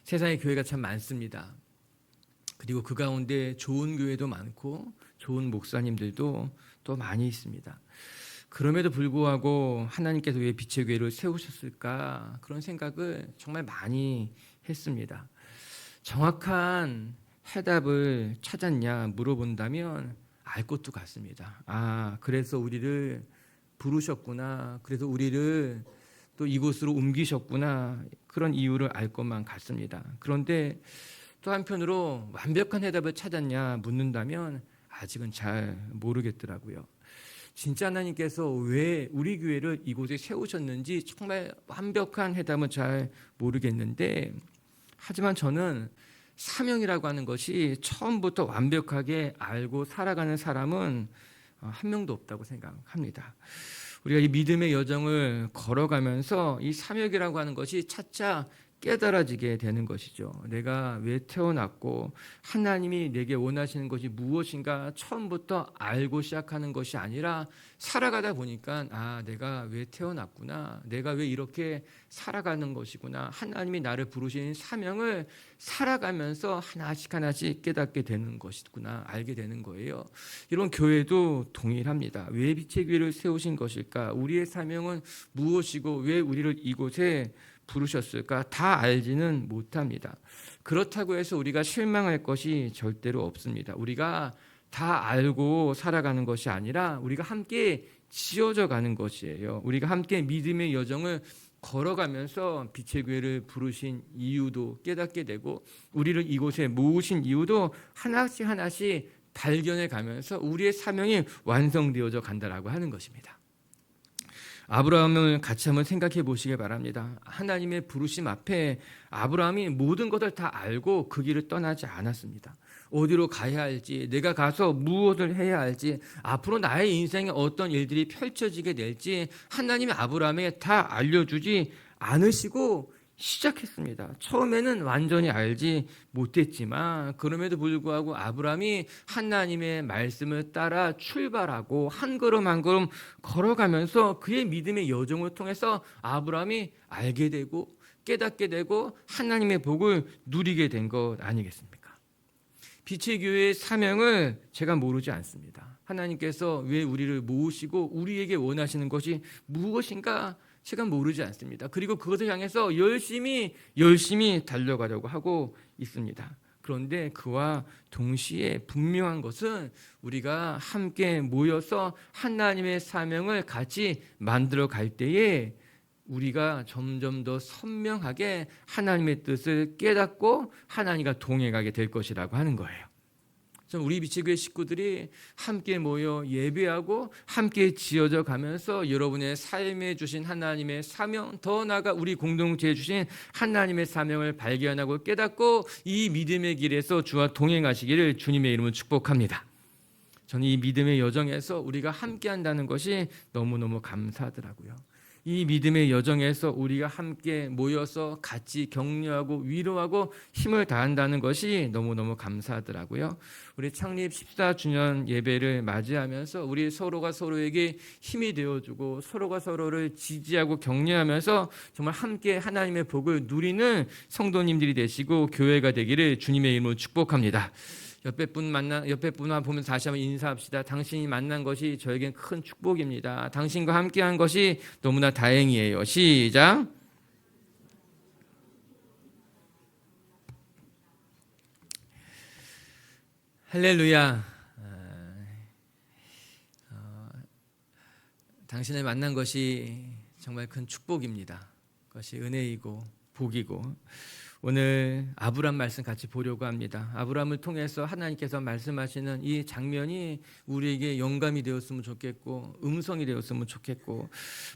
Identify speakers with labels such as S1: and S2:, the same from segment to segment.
S1: 세상에 교회가 참 많습니다. 그리고 그 가운데 좋은 교회도 많고 좋은 목사님들도 또 많이 있습니다. 그럼에도 불구하고 하나님께서 왜 빛의 교회를 세우셨을까, 그런 생각을 정말 많이 했습니다. 정확한 해답을 찾았냐 물어본다면 알 것도 같습니다. 그래서 우리를 부르셨구나, 그래서 우리를 또 이곳으로 옮기셨구나, 그런 이유를 알 것만 같습니다. 그런데 또 한편으로 완벽한 해답을 찾았냐 묻는다면 아직은 잘 모르겠더라고요. 진짜 하나님께서 왜 우리 교회를 이곳에 세우셨는지 정말 완벽한 해답은 잘 모르겠는데, 하지만 저는 사명이라고 하는 것이 처음부터 완벽하게 알고 살아가는 사람은 한 명도 없다고 생각합니다. 우리가 이 믿음의 여정을 걸어가면서 이 사명이라고 하는 것이 차차 깨달아지게 되는 것이죠. 내가 왜 태어났고 하나님이 내게 원하시는 것이 무엇인가 처음부터 알고 시작하는 것이 아니라 살아가다 보니까 내가 왜 태어났구나, 내가 왜 이렇게 살아가는 것이구나, 하나님이 나를 부르신 사명을 살아가면서 하나씩 하나씩 깨닫게 되는 것이구나, 알게 되는 거예요. 이런 교회도 동일합니다. 왜 빛의 교회를 세우신 것일까, 우리의 사명은 무엇이고 왜 우리를 이곳에 부르셨을까, 다 알지는 못합니다. 그렇다고 해서 우리가 실망할 것이 절대로 없습니다. 우리가 다 알고 살아가는 것이 아니라 우리가 함께 지어져 가는 것이에요. 우리가 함께 믿음의 여정을 걸어가면서 빛의 교회를 부르신 이유도 깨닫게 되고, 우리를 이곳에 모으신 이유도 하나씩 하나씩 발견해 가면서 우리의 사명이 완성되어져 간다라고 하는 것입니다. 아브라함을 같이 한번 생각해 보시기 바랍니다. 하나님의 부르심 앞에 아브라함이 모든 것을 다 알고 그 길을 떠나지 않았습니다. 어디로 가야 할지, 내가 가서 무엇을 해야 할지, 앞으로 나의 인생에 어떤 일들이 펼쳐지게 될지 하나님이 아브라함에게 다 알려주지 않으시고 시작했습니다. 처음에는 완전히 알지 못했지만 그럼에도 불구하고 아브라함이 하나님의 말씀을 따라 출발하고 한 걸음 한 걸음 걸어가면서 그의 믿음의 여정을 통해서 아브라함이 알게 되고 깨닫게 되고 하나님의 복을 누리게 된 것 아니겠습니까? 빛의 교회의 사명을 제가 모르지 않습니다. 하나님께서 왜 우리를 모으시고 우리에게 원하시는 것이 무엇인가 제가 모르지 않습니다. 그리고 그것을 향해서 열심히 달려가려고 하고 있습니다. 그런데 그와 동시에 분명한 것은 우리가 함께 모여서 하나님의 사명을 같이 만들어 갈 때에 우리가 점점 더 선명하게 하나님의 뜻을 깨닫고 하나님과 동행하게 될 것이라고 하는 거예요. 우리 빛의 교회 식구들이 함께 모여 예배하고 함께 지어져 가면서 여러분의 삶에 주신 하나님의 사명, 더 나아가 우리 공동체에 주신 하나님의 사명을 발견하고 깨닫고 이 믿음의 길에서 주와 동행하시기를 주님의 이름으로 축복합니다. 저는 이 믿음의 여정에서 우리가 함께 한다는 것이 너무너무 감사하더라고요. 이 믿음의 여정에서 우리가 함께 모여서 같이 격려하고 위로하고 힘을 다한다는 것이 너무너무 감사하더라고요. 우리 창립 14주년 예배를 맞이하면서 우리 서로가 서로에게 힘이 되어주고 서로가 서로를 지지하고 격려하면서 정말 함께 하나님의 복을 누리는 성도님들이 되시고 교회가 되기를 주님의 이름으로 축복합니다. 옆에 분만 보면서 다시 한번 인사합시다. 당신이 만난 것이 저에겐 큰 축복입니다. 당신과 함께한 것이 너무나 다행이에요. 시작. 할렐루야. 당신을 만난 것이 정말 큰 축복입니다. 그것이 은혜이고 복이고, 오늘 아브람 말씀 같이 보려고 합니다. 아브람을 통해서 하나님께서 말씀하시는 이 장면이 우리에게 영감이 되었으면 좋겠고 음성이 되었으면 좋겠고,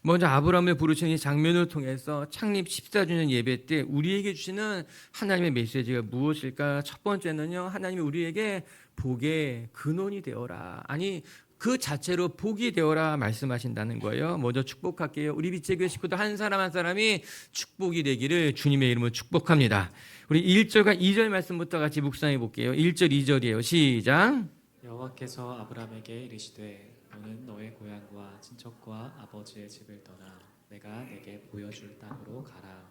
S1: 먼저 아브람을 부르시는 이 장면을 통해서 창립 14주년 예배 때 우리에게 주시는 하나님의 메시지가 무엇일까? 첫 번째는요, 하나님이 우리에게 복의 근원이 되어라, 아니 그 자체로 복이 되어라 말씀하신다는 거예요. 먼저 축복할게요. 우리 빛의 교회 식구들 한 사람 한 사람이 축복이 되기를 주님의 이름으로 축복합니다. 우리 1절과 2절 말씀부터 같이 묵상해 볼게요. 1절 2절이에요. 시작.
S2: 여호와께서 아브라함에게 이르시되 너는 너의 고향과 친척과 아버지의 집을 떠나 내가 내게 보여줄 땅으로 가라.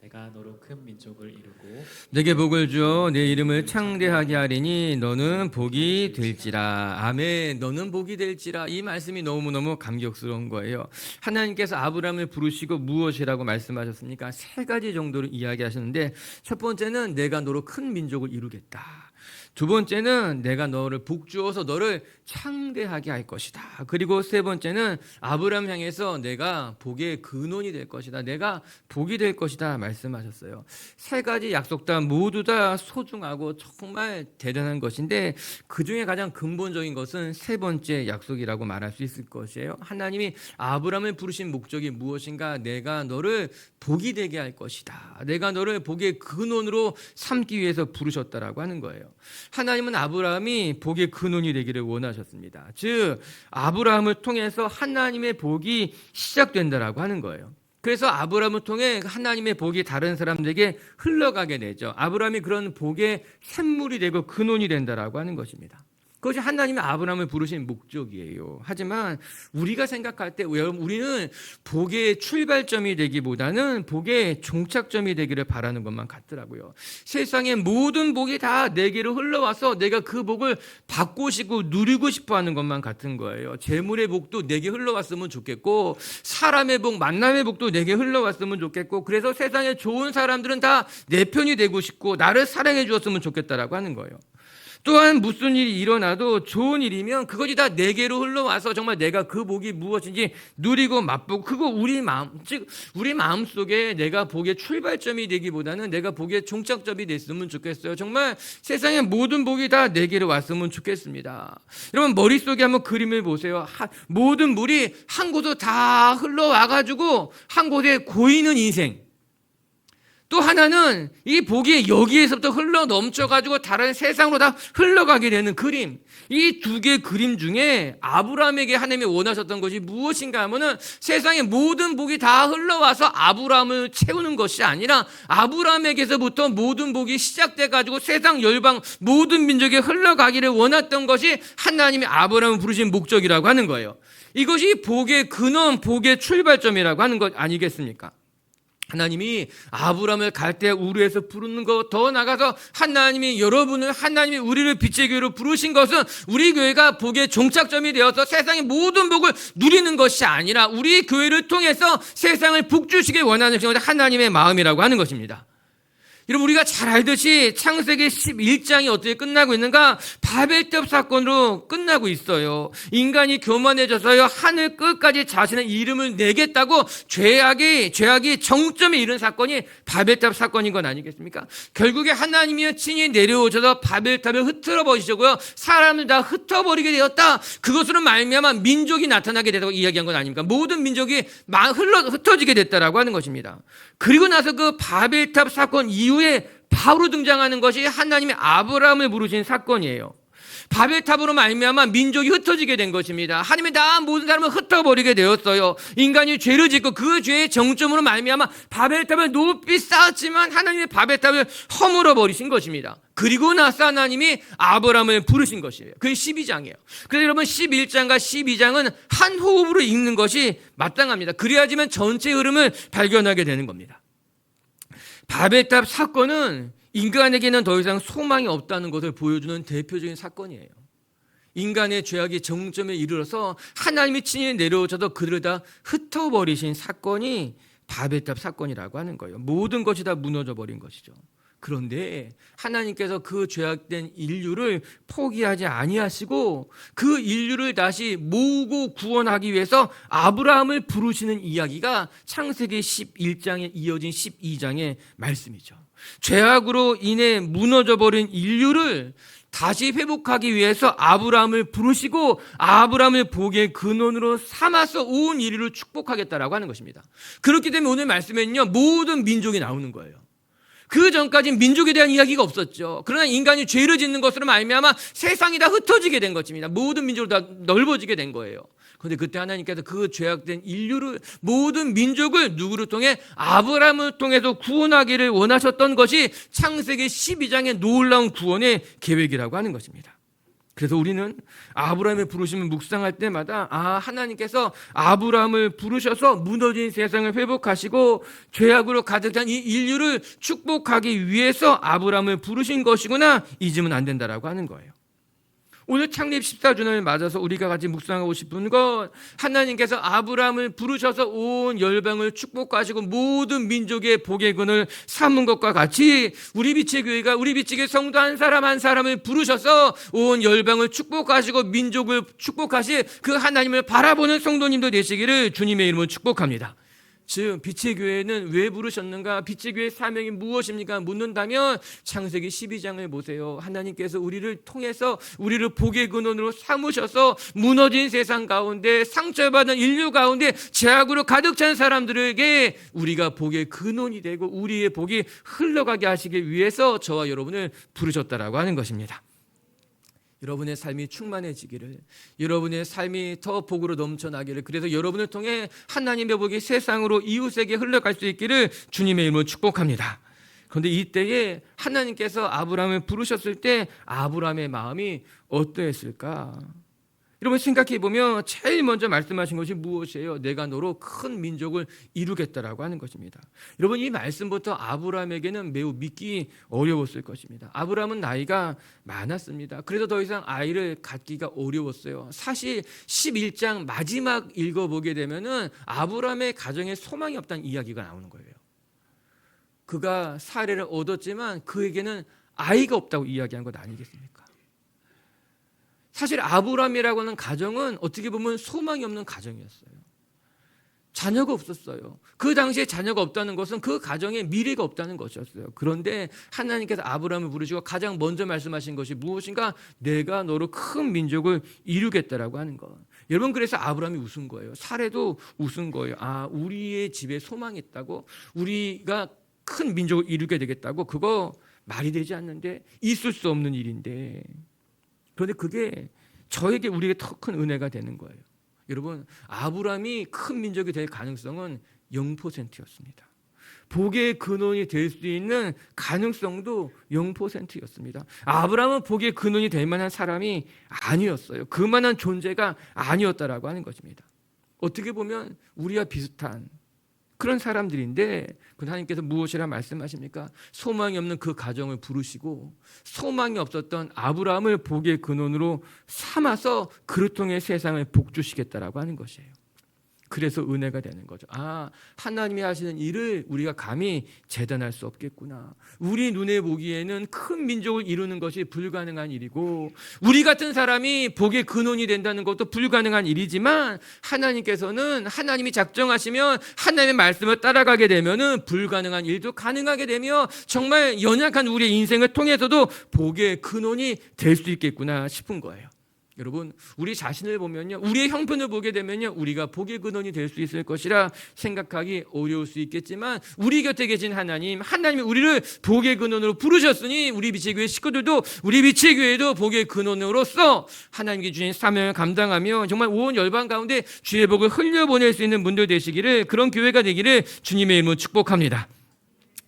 S2: 내가 너로 큰 민족을 이루고
S1: 내게 복을 주어 내 이름을 창대하게 하리니 너는 복이 될지라. 아멘. 너는 복이 될지라. 이 말씀이 너무너무 감격스러운 거예요. 하나님께서 아브라함을 부르시고 무엇이라고 말씀하셨습니까? 세 가지 정도로 이야기하셨는데, 첫 번째는 내가 너로 큰 민족을 이루겠다. 두 번째는 내가 너를 복주어서 너를 창대하게 할 것이다. 그리고 세 번째는 아브라함 향해서 내가 복의 근원이 될 것이다. 내가 복이 될 것이다 말씀하셨어요. 세 가지 약속 다 모두 다 소중하고 정말 대단한 것인데, 그중에 가장 근본적인 것은 세 번째 약속이라고 말할 수 있을 것이에요. 하나님이 아브라함을 부르신 목적이 무엇인가? 내가 너를 복이 되게 할 것이다. 내가 너를 복의 근원으로 삼기 위해서 부르셨다라고 하는 거예요. 하나님은 아브라함이 복의 근원이 되기를 원하셨습니다. 즉 아브라함을 통해서 하나님의 복이 시작된다라고 하는 거예요. 그래서 아브라함을 통해 하나님의 복이 다른 사람들에게 흘러가게 되죠. 아브라함이 그런 복의 샘물이 되고 근원이 된다라고 하는 것입니다. 그것이 하나님이 아브라함을 부르신 목적이에요. 하지만 우리가 생각할 때 여러분, 우리는 복의 출발점이 되기보다는 복의 종착점이 되기를 바라는 것만 같더라고요. 세상의 모든 복이 다 내게로 흘러와서 내가 그 복을 받고 싶고 누리고 싶어 하는 것만 같은 거예요. 재물의 복도 내게 흘러왔으면 좋겠고, 사람의 복, 만남의 복도 내게 흘러왔으면 좋겠고, 그래서 세상에 좋은 사람들은 다 내 편이 되고 싶고 나를 사랑해 주었으면 좋겠다라고 하는 거예요. 또한 무슨 일이 일어나도 좋은 일이면 그것이 다 내게로 흘러와서 정말 내가 그 복이 무엇인지 누리고 맛보고, 그거 우리 마음, 즉 우리 마음속에 내가 복의 출발점이 되기보다는 내가 복의 종착점이 됐으면 좋겠어요. 정말 세상의 모든 복이 다 내게로 왔으면 좋겠습니다. 여러분 머릿속에 한번 그림을 보세요. 모든 물이 한 곳으로 다 흘러와가지고 한 곳에 고이는 인생. 또 하나는 이 복이 여기에서부터 흘러 넘쳐가지고 다른 세상으로 다 흘러가게 되는 그림. 이 두 개의 그림 중에 아브라함에게 하나님이 원하셨던 것이 무엇인가 하면은 세상의 모든 복이 다 흘러와서 아브라함을 채우는 것이 아니라 아브라함에게서부터 모든 복이 시작돼가지고 세상 열방 모든 민족에 흘러가기를 원했던 것이 하나님이 아브라함을 부르신 목적이라고 하는 거예요. 이것이 복의 근원, 복의 출발점이라고 하는 것 아니겠습니까? 하나님이 아브라함을 갈대 우르에서 부르는 것, 더 나가서 하나님이 여러분을, 하나님이 우리를 빛의 교회로 부르신 것은 우리 교회가 복의 종착점이 되어서 세상의 모든 복을 누리는 것이 아니라 우리 교회를 통해서 세상을 복주시길 원하는 것이 하나님의 마음이라고 하는 것입니다. 여러분 우리가 잘 알듯이 창세기 11장이 어떻게 끝나고 있는가? 바벨탑 사건으로 끝나고 있어요. 인간이 교만해져서요 하늘 끝까지 자신의 이름을 내겠다고 죄악이 정점에 이른 사건이 바벨탑 사건인 건 아니겠습니까? 결국에 하나님이 친히 내려오셔서 바벨탑을 흩어져 버리시고요 사람을 다 흩어버리게 되었다. 그것으로 말미암아 민족이 나타나게 되다고 이야기한 건 아닙니까? 모든 민족이 흩어지게 됐다라고 하는 것입니다. 그리고 나서 그 바벨탑 사건 이후에 바로 등장하는 것이 하나님의 아브라함을 부르신 사건이에요. 바벨탑으로 말미암아 민족이 흩어지게 된 것입니다. 하나님이 다 모든 사람을 흩어버리게 되었어요. 인간이 죄를 짓고 그 죄의 정점으로 말미암아 바벨탑을 높이 쌓았지만 하나님의 바벨탑을 허물어 버리신 것입니다. 그리고 나서 하나님이 아브라함을 부르신 것이에요. 그게 12장이에요. 그래서 여러분 11장과 12장은 한 호흡으로 읽는 것이 마땅합니다. 그래야지만 전체 흐름을 발견하게 되는 겁니다. 바벨탑 사건은 인간에게는 더 이상 소망이 없다는 것을 보여주는 대표적인 사건이에요. 인간의 죄악이 정점에 이르러서 하나님이 친히 내려오셔서 그들을 다 흩어버리신 사건이 바벨탑 사건이라고 하는 거예요. 모든 것이 다 무너져 버린 것이죠. 그런데 하나님께서 그 죄악된 인류를 포기하지 아니하시고 그 인류를 다시 모으고 구원하기 위해서 아브라함을 부르시는 이야기가 창세기 11장에 이어진 12장의 말씀이죠. 죄악으로 인해 무너져버린 인류를 다시 회복하기 위해서 아브라함을 부르시고 아브라함을 복의 근원으로 삼아서 온 인류를 축복하겠다라고 하는 것입니다. 그렇기 때문에 오늘 말씀에는요 모든 민족이 나오는 거예요. 그 전까지는 민족에 대한 이야기가 없었죠. 그러나 인간이 죄를 짓는 것으로 말미암아 세상이 다 흩어지게 된 것입니다. 모든 민족으로 다 넓어지게 된 거예요. 그런데 그때 하나님께서 그 죄악된 인류를, 모든 민족을 누구를 통해? 아브라함을 통해서 구원하기를 원하셨던 것이 창세기 12장의 놀라운 구원의 계획이라고 하는 것입니다. 그래서 우리는 아브라함의 부르심을 묵상할 때마다 하나님께서 아브라함을 부르셔서 무너진 세상을 회복하시고 죄악으로 가득 찬 이 인류를 축복하기 위해서 아브라함을 부르신 것이구나, 잊으면 안 된다라고 하는 거예요. 오늘 창립 14주년을 맞아서 우리가 같이 묵상하고 싶은 건, 하나님께서 아브라함을 부르셔서 온 열방을 축복하시고 모든 민족의 복의 근을 삼은 것과 같이, 우리 빛의 교회가, 우리 빛의 교회 성도 한 사람 한 사람을 부르셔서 온 열방을 축복하시고 민족을 축복하실 그 하나님을 바라보는 성도님도 되시기를 주님의 이름으로 축복합니다. 즉 빛의 교회는 왜 부르셨는가, 빛의 교회의 사명이 무엇입니까 묻는다면 창세기 12장을 보세요. 하나님께서 우리를 통해서 우리를 복의 근원으로 삼으셔서 무너진 세상 가운데, 상처받은 인류 가운데 죄악으로 가득 찬 사람들에게 우리가 복의 근원이 되고 우리의 복이 흘러가게 하시기 위해서 저와 여러분을 부르셨다라고 하는 것입니다. 여러분의 삶이 충만해지기를, 여러분의 삶이 더 복으로 넘쳐나기를, 그래서 여러분을 통해 하나님의 복이 세상으로 이웃에게 흘러갈 수 있기를 주님의 이름으로 축복합니다. 그런데 이때에 하나님께서 아브라함을 부르셨을 때 아브라함의 마음이 어떠했을까? 여러분 생각해 보면 제일 먼저 말씀하신 것이 무엇이에요? 내가 너로 큰 민족을 이루겠다라고 하는 것입니다. 여러분 이 말씀부터 아브라함에게는 매우 믿기 어려웠을 것입니다. 아브라함은 나이가 많았습니다. 그래서 더 이상 아이를 갖기가 어려웠어요. 사실 11장 마지막 읽어보게 되면은 아브라함의 가정에 소망이 없다는 이야기가 나오는 거예요. 그가 사례를 얻었지만 그에게는 아이가 없다고 이야기한 것 아니겠습니까? 사실 아브라함이라고 하는 가정은 어떻게 보면 소망이 없는 가정이었어요. 자녀가 없었어요. 그 당시에 자녀가 없다는 것은 그 가정에 미래가 없다는 것이었어요. 그런데 하나님께서 아브라함을 부르시고 가장 먼저 말씀하신 것이 무엇인가? 내가 너로 큰 민족을 이루겠다라고 하는 것. 여러분 그래서 아브라함이 웃은 거예요. 사례도 웃은 거예요. 우리의 집에 소망이 있다고, 우리가 큰 민족을 이루게 되겠다고, 그거 말이 되지 않는데, 있을 수 없는 일인데. 그런데 그게 저에게, 우리에게 더 큰 은혜가 되는 거예요. 여러분 아브라함이 큰 민족이 될 가능성은 0%였습니다. 복의 근원이 될 수 있는 가능성도 0%였습니다. 아브라함은 복의 근원이 될 만한 사람이 아니었어요. 그만한 존재가 아니었다라고 하는 것입니다. 어떻게 보면 우리와 비슷한 그런 사람들인데 하나님께서 무엇이라 말씀하십니까? 소망이 없는 그 가정을 부르시고 소망이 없었던 아브라함을 복의 근원으로 삼아서 그를 통해 세상을 복주시겠다라고 하는 것이에요. 그래서 은혜가 되는 거죠. 하나님이 하시는 일을 우리가 감히 재단할 수 없겠구나. 우리 눈에 보기에는 큰 민족을 이루는 것이 불가능한 일이고, 우리 같은 사람이 복의 근원이 된다는 것도 불가능한 일이지만, 하나님께서는 하나님이 작정하시면 하나님의 말씀을 따라가게 되면은 불가능한 일도 가능하게 되며, 정말 연약한 우리의 인생을 통해서도 복의 근원이 될 수 있겠구나 싶은 거예요. 여러분 우리 자신을 보면요, 우리의 형편을 보게 되면요, 우리가 복의 근원이 될 수 있을 것이라 생각하기 어려울 수 있겠지만, 우리 곁에 계신 하나님이 우리를 복의 근원으로 부르셨으니 우리 빛의 교회 식구들도, 우리 빛의 교회도 복의 근원으로서 하나님께 주신 사명을 감당하며 정말 온 열방 가운데 주의 복을 흘려보낼 수 있는 분들 되시기를, 그런 교회가 되기를 주님의 이름으로 축복합니다.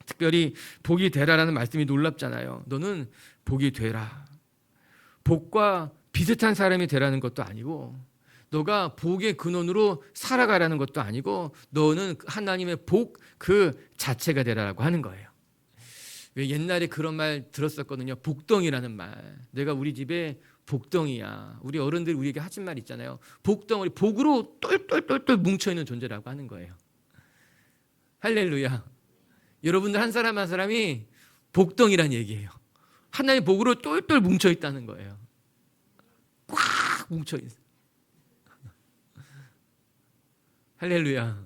S1: 특별히 복이 되라라는 말씀이 놀랍잖아요. 너는 복이 되라. 복과 비슷한 사람이 되라는 것도 아니고, 너가 복의 근원으로 살아가라는 것도 아니고, 너는 하나님의 복 그 자체가 되라고 하는 거예요. 왜 옛날에 그런 말 들었었거든요. 복덩이라는 말. 내가 우리 집에 복덩이야. 우리 어른들이 우리에게 하신 말 있잖아요. 복덩어리, 복으로 똘똘똘똘 뭉쳐있는 존재라고 하는 거예요. 할렐루야. 여러분들 한 사람 한 사람이 복덩이란 얘기예요. 하나님의 복으로 똘똘 뭉쳐있다는 거예요. 꽉 뭉쳐있어요. 할렐루야.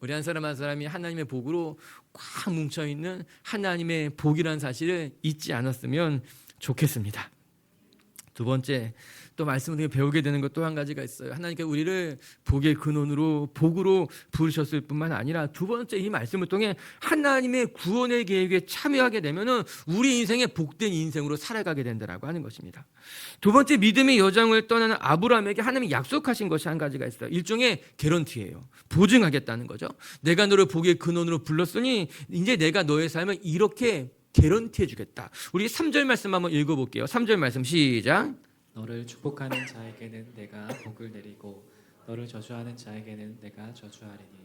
S1: 우리 한 사람 한 사람이 하나님의 복으로 꽉 뭉쳐있는 하나님의 복이라는 사실을 잊지 않았으면 좋겠습니다. 두 번째, 또 말씀을 통해 배우게 되는 것 또 한 가지가 있어요. 하나님께서 우리를 복의 근원으로, 복으로 부르셨을 뿐만 아니라, 두 번째 이 말씀을 통해 하나님의 구원의 계획에 참여하게 되면은 우리 인생의 복된 인생으로 살아가게 된다라고 하는 것입니다. 두 번째, 믿음의 여정을 떠나는 아브라함에게 하나님이 약속하신 것이 한 가지가 있어요. 일종의 개런티예요. 보증하겠다는 거죠. 내가 너를 복의 근원으로 불렀으니 이제 내가 너의 삶을 이렇게 개런티해 주겠다. 우리 3절 말씀 한번 읽어볼게요. 3절 말씀 시작.
S2: 너를 축복하는 자에게는 내가 복을 내리고 너를 저주하는 자에게는 내가 저주하리니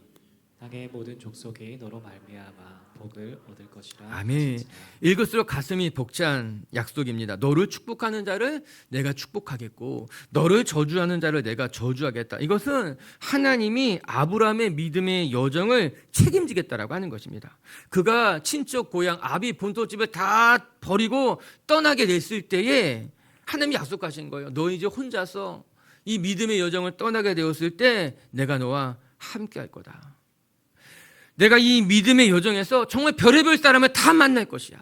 S2: 땅의 모든 족속이 너로 말미암아 복을 얻을 것이라.
S1: 아멘.
S2: 하시니라.
S1: 읽을수록 가슴이 벅찬 약속입니다. 너를 축복하는 자를 내가 축복하겠고 너를 저주하는 자를 내가 저주하겠다. 이것은 하나님이 아브라함의 믿음의 여정을 책임지겠다라고 하는 것입니다. 그가 친척 고향 아비 본토집을 다 버리고 떠나게 됐을 때에 하나님이 약속하신 거예요. 너 이제 혼자서 이 믿음의 여정을 떠나게 되었을 때 내가 너와 함께 할 거다. 내가 이 믿음의 여정에서 정말 별의별 사람을 다 만날 것이야.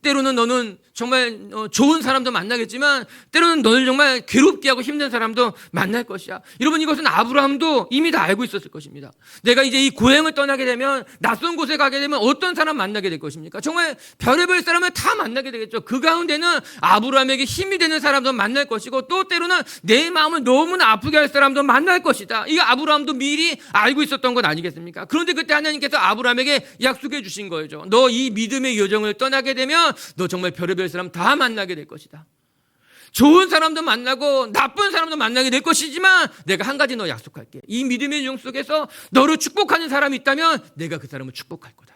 S1: 때로는 너는 정말 좋은 사람도 만나겠지만 때로는 너를 정말 괴롭게 하고 힘든 사람도 만날 것이야. 여러분, 이것은 아브라함도 이미 다 알고 있었을 것입니다. 내가 이제 이 고향을 떠나게 되면 낯선 곳에 가게 되면 어떤 사람 만나게 될 것입니까? 정말 별의별 사람을 다 만나게 되겠죠. 그 가운데는 아브라함에게 힘이 되는 사람도 만날 것이고 또 때로는 내 마음을 너무나 아프게 할 사람도 만날 것이다. 이거 아브라함도 미리 알고 있었던 것 아니겠습니까? 그런데 그때 하나님께서 아브라함에게 약속해 주신 거죠. 너 이 믿음의 여정을 떠나게 되면 너 정말 별의별 사람 다 만나게 될 것이다. 좋은 사람도 만나고 나쁜 사람도 만나게 될 것이지만 내가 한 가지 너 약속할게. 이 믿음의 여정 속에서 너를 축복하는 사람이 있다면 내가 그 사람을 축복할 거다.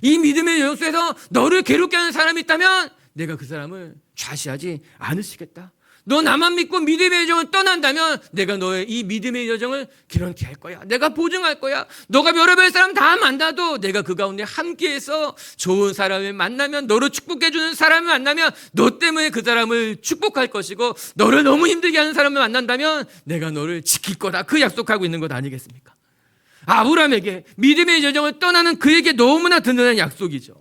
S1: 이 믿음의 여정 속에서 너를 괴롭게 하는 사람이 있다면 내가 그 사람을 좌시하지 않으시겠다. 너 나만 믿고 믿음의 여정을 떠난다면 내가 너의 이 믿음의 여정을 기런케 할 거야. 내가 보증할 거야. 너가 별의별 사람 다 만나도 내가 그 가운데 함께해서 좋은 사람을 만나면, 너를 축복해 주는 사람을 만나면 너 때문에 그 사람을 축복할 것이고, 너를 너무 힘들게 하는 사람을 만난다면 내가 너를 지킬 거다. 그 약속하고 있는 것 아니겠습니까? 아브라함에게 믿음의 여정을 떠나는 그에게 너무나 든든한 약속이죠.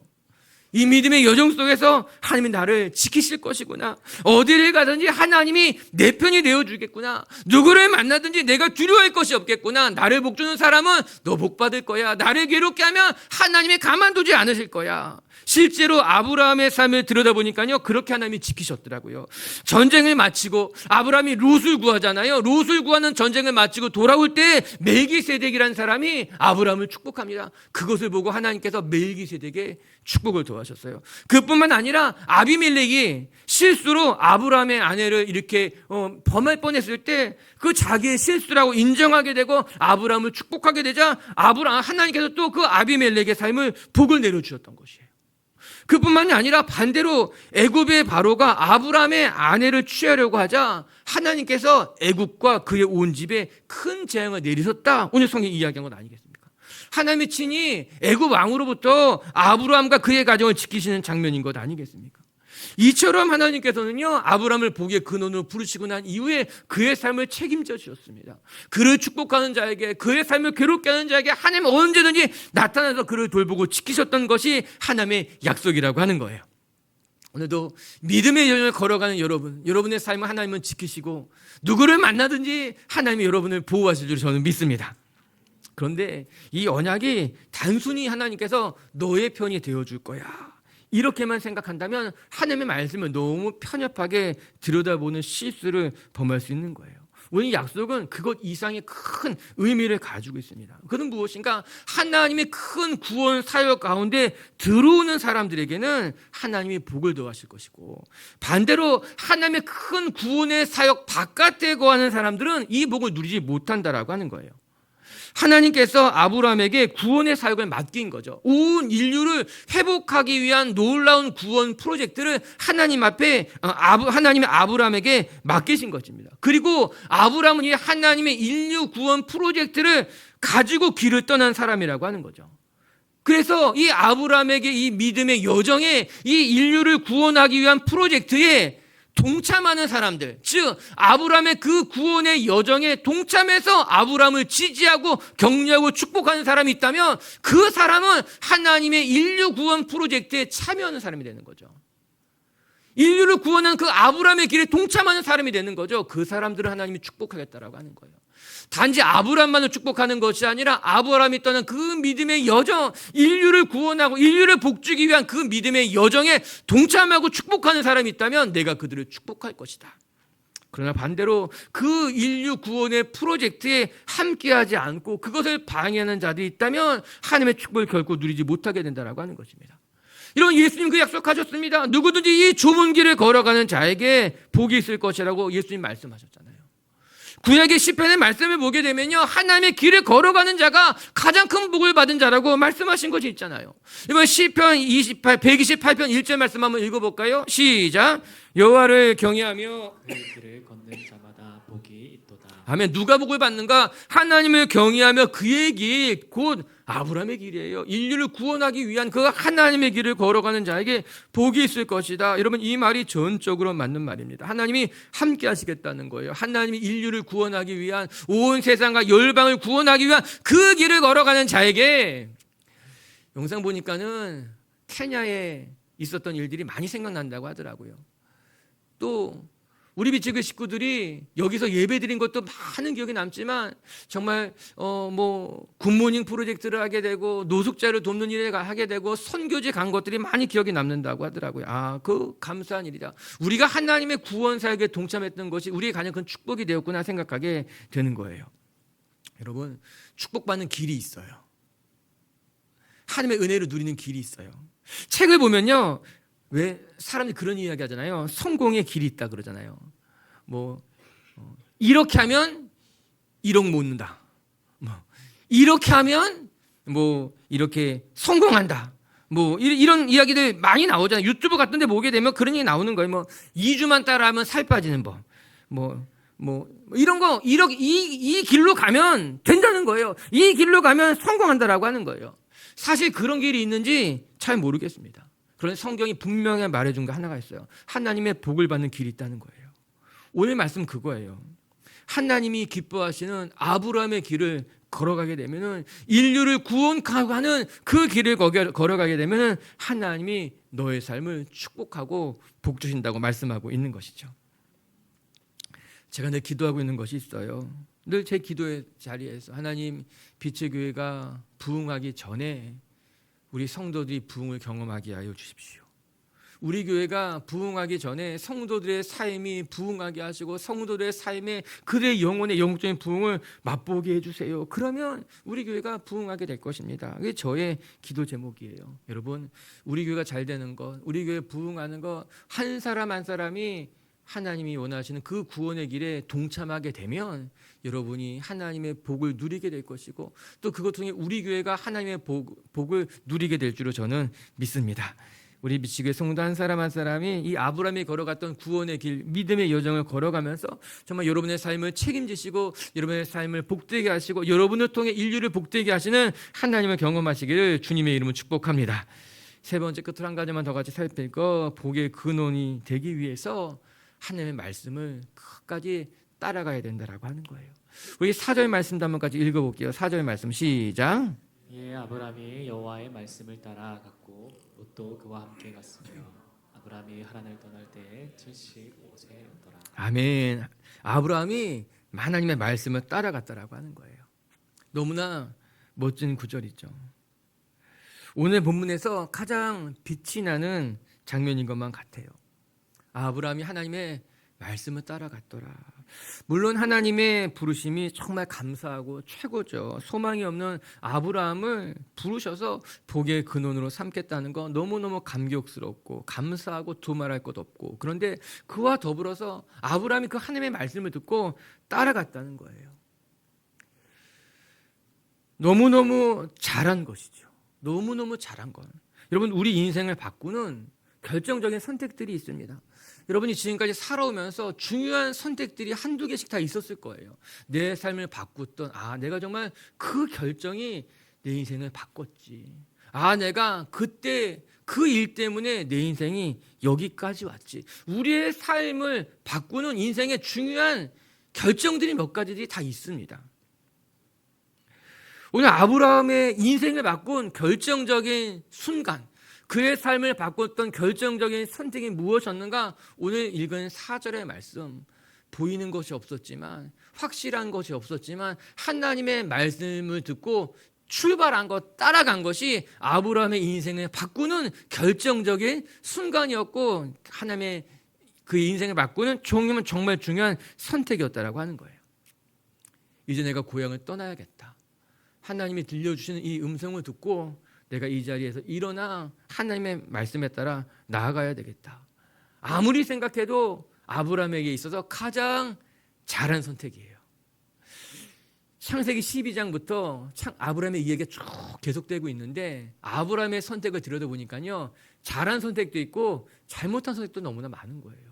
S1: 이 믿음의 여정 속에서 하나님이 나를 지키실 것이구나. 어디를 가든지 하나님이 내 편이 되어주겠구나. 누구를 만나든지 내가 두려워할 것이 없겠구나. 나를 복주는 사람은 너 복받을 거야. 나를 괴롭게 하면 하나님이 가만두지 않으실 거야. 실제로 아브라함의 삶을 들여다보니까요, 그렇게 하나님이 지키셨더라고요. 전쟁을 마치고 아브라함이 롯을 구하잖아요. 롯을 구하는 전쟁을 마치고 돌아올 때 멜기세덱이라는 사람이 아브라함을 축복합니다. 그것을 보고 하나님께서 멜기세덱의 축복을 도와셨어요. 그뿐만 아니라 아비멜렉이 실수로 아브라함의 아내를 이렇게 범할 뻔했을 때 그 자기의 실수라고 인정하게 되고 아브라함을 축복하게 되자 하나님께서 또 그 아비멜렉의 삶을 복을 내려주셨던 것이에요. 그뿐만이 아니라 반대로 애굽의 바로가 아브라함의 아내를 취하려고 하자 하나님께서 애굽과 그의 온 집에 큰 재앙을 내리셨다. 오늘 성경이 이야기한 건 아니겠습니까? 하나님이 친히 애굽 왕으로부터 아브라함과 그의 가정을 지키시는 장면인 것 아니겠습니까? 이처럼 하나님께서는요, 아브라함을 복의 근원으로 부르시고 난 이후에 그의 삶을 책임져 주셨습니다. 그를 축복하는 자에게, 그의 삶을 괴롭게 하는 자에게 하나님은 언제든지 나타나서 그를 돌보고 지키셨던 것이 하나님의 약속이라고 하는 거예요. 오늘도 믿음의 여정을 걸어가는 여러분의 삶을 하나님은 지키시고 누구를 만나든지 하나님이 여러분을 보호하실 줄 저는 믿습니다. 그런데 이 언약이 단순히 하나님께서 너의 편이 되어줄 거야, 이렇게만 생각한다면 하나님의 말씀을 너무 편협하게 들여다보는 실수를 범할 수 있는 거예요. 오늘 약속은 그것 이상의 큰 의미를 가지고 있습니다. 그것은 무엇인가? 하나님의 큰 구원 사역 가운데 들어오는 사람들에게는 하나님이 복을 더하실 것이고, 반대로 하나님의 큰 구원의 사역 바깥에 거하는 사람들은 이 복을 누리지 못한다라고 하는 거예요. 하나님께서 아브라함에게 구원의 사역을 맡긴 거죠. 온 인류를 회복하기 위한 놀라운 구원 프로젝트를 하나님의 아브라함에게 맡기신 것입니다. 그리고 아브라함은 이 하나님의 인류 구원 프로젝트를 가지고 길을 떠난 사람이라고 하는 거죠. 그래서 이 아브라함에게 이 믿음의 여정에, 이 인류를 구원하기 위한 프로젝트에 동참하는 사람들, 즉 아브라함의 그 구원의 여정에 동참해서 아브라함을 지지하고 격려하고 축복하는 사람이 있다면 그 사람은 하나님의 인류 구원 프로젝트에 참여하는 사람이 되는 거죠. 인류를 구원한 그 아브라함의 길에 동참하는 사람이 되는 거죠. 그 사람들을 하나님이 축복하겠다라고 하는 거예요. 단지 아브라함만을 축복하는 것이 아니라 아브라함이 떠난 그 믿음의 여정, 인류를 구원하고 인류를 복주기 위한 그 믿음의 여정에 동참하고 축복하는 사람이 있다면 내가 그들을 축복할 것이다. 그러나 반대로 그 인류 구원의 프로젝트에 함께하지 않고 그것을 방해하는 자들이 있다면 하나님의 축복을 결코 누리지 못하게 된다라고 하는 것입니다. 이런 예수님 그 약속하셨습니다. 누구든지 이 좁은 길을 걸어가는 자에게 복이 있을 것이라고 예수님 말씀하셨잖아요. 구약의 시편의 말씀을 보게 되면요, 하나님의 길을 걸어가는 자가 가장 큰 복을 받은 자라고 말씀하신 것이 있잖아요. 이번 시편 128편 1절 말씀 한번 읽어볼까요? 시작. 여호와를 경외하며
S2: 그의 길을 걷는 자마다 복이 있도다.
S1: 아멘. 누가 복을 받는가? 하나님을 경외하며 그의 길, 곧 아브라함의 길이에요. 인류를 구원하기 위한 그 하나님의 길을 걸어가는 자에게 복이 있을 것이다. 여러분, 이 말이 전적으로 맞는 말입니다. 하나님이 함께 하시겠다는 거예요. 하나님이 인류를 구원하기 위한, 온 세상과 열방을 구원하기 위한 그 길을 걸어가는 자에게, 영상 보니까는 케냐에 있었던 일들이 많이 생각난다고 하더라고요. 또 우리 비치교 식구들이 여기서 예배드린 것도 많은 기억이 남지만, 정말 굿모닝 프로젝트를 하게 되고 노숙자를 돕는 일을 하게 되고 선교지 간 것들이 많이 기억이 남는다고 하더라고요. 그 감사한 일이다. 우리가 하나님의 구원 사역에 동참했던 것이 우리의 가장 큰 축복이 되었구나 생각하게 되는 거예요. 여러분, 축복받는 길이 있어요. 하나님의 은혜를 누리는 길이 있어요. 책을 보면요, 왜 사람들이 그런 이야기 하잖아요. 성공의 길이 있다 그러잖아요. 이렇게 하면 1억 모는다. 이렇게 하면 이렇게 성공한다. 이런 이야기들 많이 나오잖아요. 유튜브 같은 데 보게 되면 그런 얘기 나오는 거예요. 2주만 따라하면 살 빠지는 법. 이런 거, 이 길로 가면 된다는 거예요. 이 길로 가면 성공한다라고 하는 거예요. 사실 그런 길이 있는지 잘 모르겠습니다. 그런 성경이 분명히 말해준 거 하나가 있어요. 하나님의 복을 받는 길이 있다는 거예요. 오늘 말씀 그거예요. 하나님이 기뻐하시는 아브라함의 길을 걸어가게 되면은, 인류를 구원하는 그 길을 걸어가게 되면은 하나님이 너의 삶을 축복하고 복 주신다고 말씀하고 있는 것이죠. 제가 늘 기도하고 있는 것이 있어요. 늘 제 기도의 자리에서, 하나님, 빛의 교회가 부흥하기 전에 우리 성도들이 부흥을 경험하게 하여 주십시오. 우리 교회가 부흥하기 전에 성도들의 삶이 부흥하게 하시고 성도들의 삶에 그들의 영혼의 영적인 부흥을 맛보게 해주세요. 그러면 우리 교회가 부흥하게 될 것입니다. 그게 저의 기도 제목이에요. 여러분, 우리 교회가 잘 되는 것, 우리 교회 부흥하는 것, 한 사람 한 사람이 하나님이 원하시는 그 구원의 길에 동참하게 되면 여러분이 하나님의 복을 누리게 될 것이고, 또 그것 통해 우리 교회가 하나님의 복을 누리게 될 줄로 저는 믿습니다. 우리 미치교회 성도 한 사람 한 사람이 이 아브라함이 걸어갔던 구원의 길, 믿음의 여정을 걸어가면서 정말 여러분의 삶을 책임지시고 여러분의 삶을 복되게 하시고 여러분을 통해 인류를 복되게 하시는 하나님을 경험하시기를 주님의 이름으로 축복합니다. 세 번째, 끝으로 한 가지만 더 같이 살필 거, 복의 근원이 되기 위해서 하나님의 말씀을 끝까지 따라가야 된다라고 하는 거예요. 우리 4절 말씀도 한번 같이 읽어볼게요. 4절 말씀 시작.
S2: 예, 아브라함이 여호와의 말씀을 따라갔고 롯도 그와 함께 갔으며 아브라함이 하란을 떠날 때에 75세였더라.
S1: 아멘. 아브라함이 하나님의 말씀을 따라갔다라고 하는 거예요. 너무나 멋진 구절이죠. 오늘 본문에서 가장 빛이 나는 장면인 것만 같아요. 아브라함이 하나님의 말씀을 따라갔더라. 물론 하나님의 부르심이 정말 감사하고 최고죠. 소망이 없는 아브라함을 부르셔서 복의 근원으로 삼겠다는 거 너무너무 감격스럽고 감사하고 두말할 것 없고, 그런데 그와 더불어서 아브라함이 그 하나님의 말씀을 듣고 따라갔다는 거예요. 너무너무 잘한 것이죠. 너무너무 잘한 건, 여러분, 우리 인생을 바꾸는 결정적인 선택들이 있습니다. 여러분이 지금까지 살아오면서 중요한 선택들이 한두 개씩 다 있었을 거예요. 내 삶을 바꿨던, 내가 정말 그 결정이 내 인생을 바꿨지. 내가 그때 그 일 때문에 내 인생이 여기까지 왔지. 우리의 삶을 바꾸는 인생의 중요한 결정들이 몇 가지들이 다 있습니다. 오늘 아브라함의 인생을 바꾼 결정적인 순간, 그의 삶을 바꿨던 결정적인 선택이 무엇이었는가? 오늘 읽은 4절의 말씀, 보이는 것이 없었지만, 확실한 것이 없었지만 하나님의 말씀을 듣고 출발한 것, 따라간 것이 아브라함의 인생을 바꾸는 결정적인 순간이었고, 하나님의 그 인생을 바꾸는 정말 중요한 선택이었다라고 하는 거예요. 이제 내가 고향을 떠나야겠다. 하나님이 들려주시는 이 음성을 듣고 내가 이 자리에서 일어나 하나님의 말씀에 따라 나아가야 되겠다. 아무리 생각해도 아브라함에게 있어서 가장 잘한 선택이에요. 창세기 12장부터 아브라함의 이야기가 쭉 계속되고 있는데 아브라함의 선택을 들여다보니까요, 잘한 선택도 있고 잘못한 선택도 너무나 많은 거예요.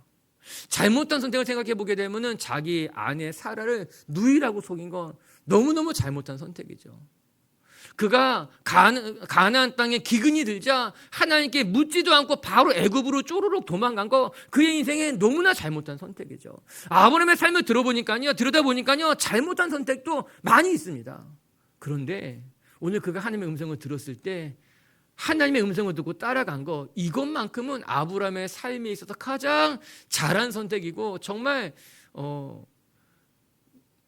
S1: 잘못한 선택을 생각해 보게 되면은 자기 아내 사라를 누이라고 속인 건 너무너무 잘못한 선택이죠. 그가 가나안 땅에 기근이 들자 하나님께 묻지도 않고 바로 애굽으로 쪼르륵 도망간 거 그의 인생에 너무나 잘못한 선택이죠. 아브라함의 삶을 들여다보니까요 잘못한 선택도 많이 있습니다. 그런데 오늘 그가 하나님의 음성을 들었을 때 하나님의 음성을 듣고 따라간 거, 이것만큼은 아브라함의 삶에 있어서 가장 잘한 선택이고 정말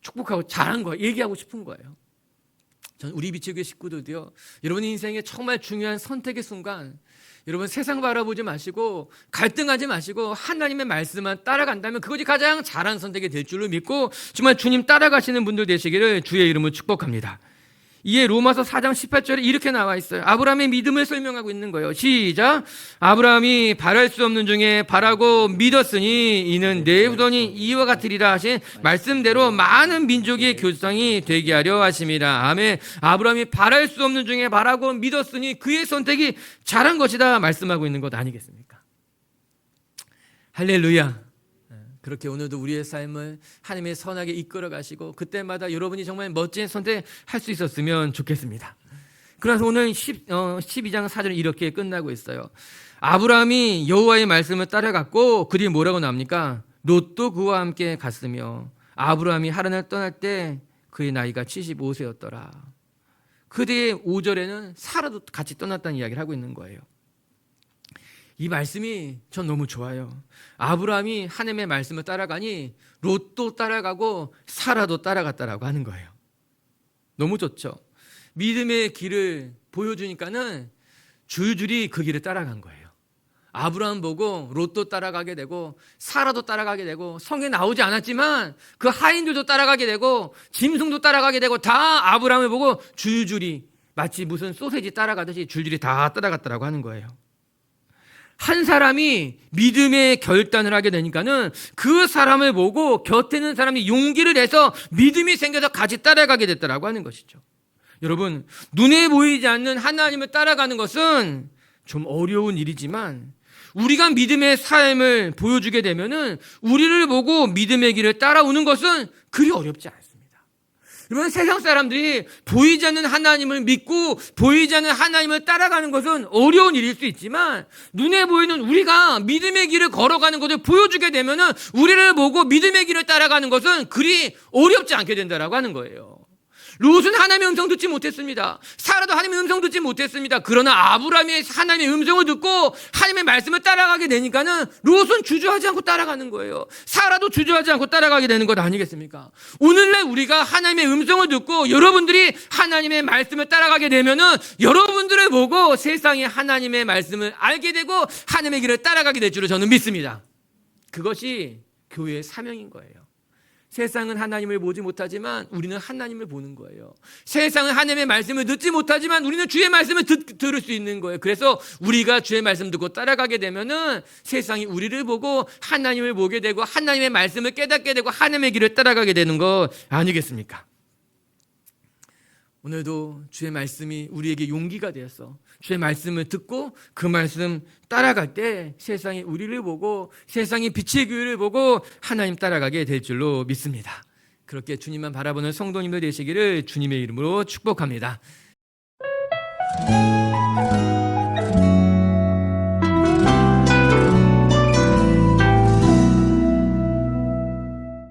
S1: 축복하고 잘한 거예요. 얘기하고 싶은 거예요. 전 우리 비치교회 식구들도요, 여러분 인생에 정말 중요한 선택의 순간, 여러분 세상 바라보지 마시고 갈등하지 마시고 하나님의 말씀만 따라간다면 그것이 가장 잘한 선택이 될 줄로 믿고 정말 주님 따라가시는 분들 되시기를 주의 이름으로 축복합니다. 이에 로마서 4장 18절에 이렇게 나와 있어요. 아브라함의 믿음을 설명하고 있는 거예요. 시작. 아브라함이 바랄 수 없는 중에 바라고 믿었으니 이는 내 후손이 이와 같으리라 하신 말씀대로 많은 민족의 교상이 되게 하려 하심이라. 아멘. 아브라함이 바랄 수 없는 중에 바라고 믿었으니 그의 선택이 잘한 것이다 말씀하고 있는 것 아니겠습니까? 할렐루야. 그렇게 오늘도 우리의 삶을 하나님의 선하게 이끌어 가시고 그때마다 여러분이 정말 멋진 선택할 수 있었으면 좋겠습니다. 그래서 오늘 12장 4절은 이렇게 끝나고 있어요. 아브라함이 여호와의 말씀을 따라갔고 그뒤 뭐라고 나옵니까? 롯도 그와 함께 갔으며 아브라함이 하란을 떠날 때 그의 나이가 75세였더라. 그 뒤에 5절에는 사라도 같이 떠났다는 이야기를 하고 있는 거예요. 이 말씀이 전 너무 좋아요. 아브라함이 하나님의 말씀을 따라가니 롯도 따라가고 사라도 따라갔다라고 하는 거예요. 너무 좋죠. 믿음의 길을 보여주니까는 줄줄이 그 길을 따라간 거예요. 아브라함 보고 롯도 따라가게 되고 사라도 따라가게 되고 성에 나오지 않았지만 그 하인들도 따라가게 되고 짐승도 따라가게 되고 다 아브라함을 보고 줄줄이 마치 무슨 소세지 따라가듯이 줄줄이 다 따라갔다라고 하는 거예요. 한 사람이 믿음의 결단을 하게 되니까는 그 사람을 보고 곁에 있는 사람이 용기를 내서 믿음이 생겨서 같이 따라가게 됐다라고 하는 것이죠. 여러분, 눈에 보이지 않는 하나님을 따라가는 것은 좀 어려운 일이지만 우리가 믿음의 삶을 보여주게 되면은 우리를 보고 믿음의 길을 따라오는 것은 그리 어렵지 않습니다. 여러분, 세상 사람들이 보이지 않는 하나님을 믿고 보이지 않는 하나님을 따라가는 것은 어려운 일일 수 있지만 눈에 보이는 우리가 믿음의 길을 걸어가는 것을 보여주게 되면은 우리를 보고 믿음의 길을 따라가는 것은 그리 어렵지 않게 된다라고 하는 거예요. 롯은 하나님의 음성 듣지 못했습니다. 사라도 하나님의 음성 듣지 못했습니다. 그러나 아브라함이 하나님의 음성을 듣고 하나님의 말씀을 따라가게 되니까는 롯은 주저하지 않고 따라가는 거예요. 사라도 주저하지 않고 따라가게 되는 것 아니겠습니까? 오늘날 우리가 하나님의 음성을 듣고 여러분들이 하나님의 말씀을 따라가게 되면은 여러분들을 보고 세상에 하나님의 말씀을 알게 되고 하나님의 길을 따라가게 될 줄을 저는 믿습니다. 그것이 교회의 사명인 거예요. 세상은 하나님을 보지 못하지만 우리는 하나님을 보는 거예요. 세상은 하나님의 말씀을 듣지 못하지만 우리는 주의 말씀을 들을 수 있는 거예요. 그래서 우리가 주의 말씀 듣고 따라가게 되면은 세상이 우리를 보고 하나님을 보게 되고 하나님의 말씀을 깨닫게 되고 하나님의 길을 따라가게 되는 거 아니겠습니까? 오늘도 주의 말씀이 우리에게 용기가 되어서 주의 말씀을 듣고 그 말씀 따라갈 때 세상이 우리를 보고 세상이 빛의 교회를 보고 하나님 따라가게 될 줄로 믿습니다. 그렇게 주님만 바라보는 성도님들 되시기를 주님의 이름으로 축복합니다.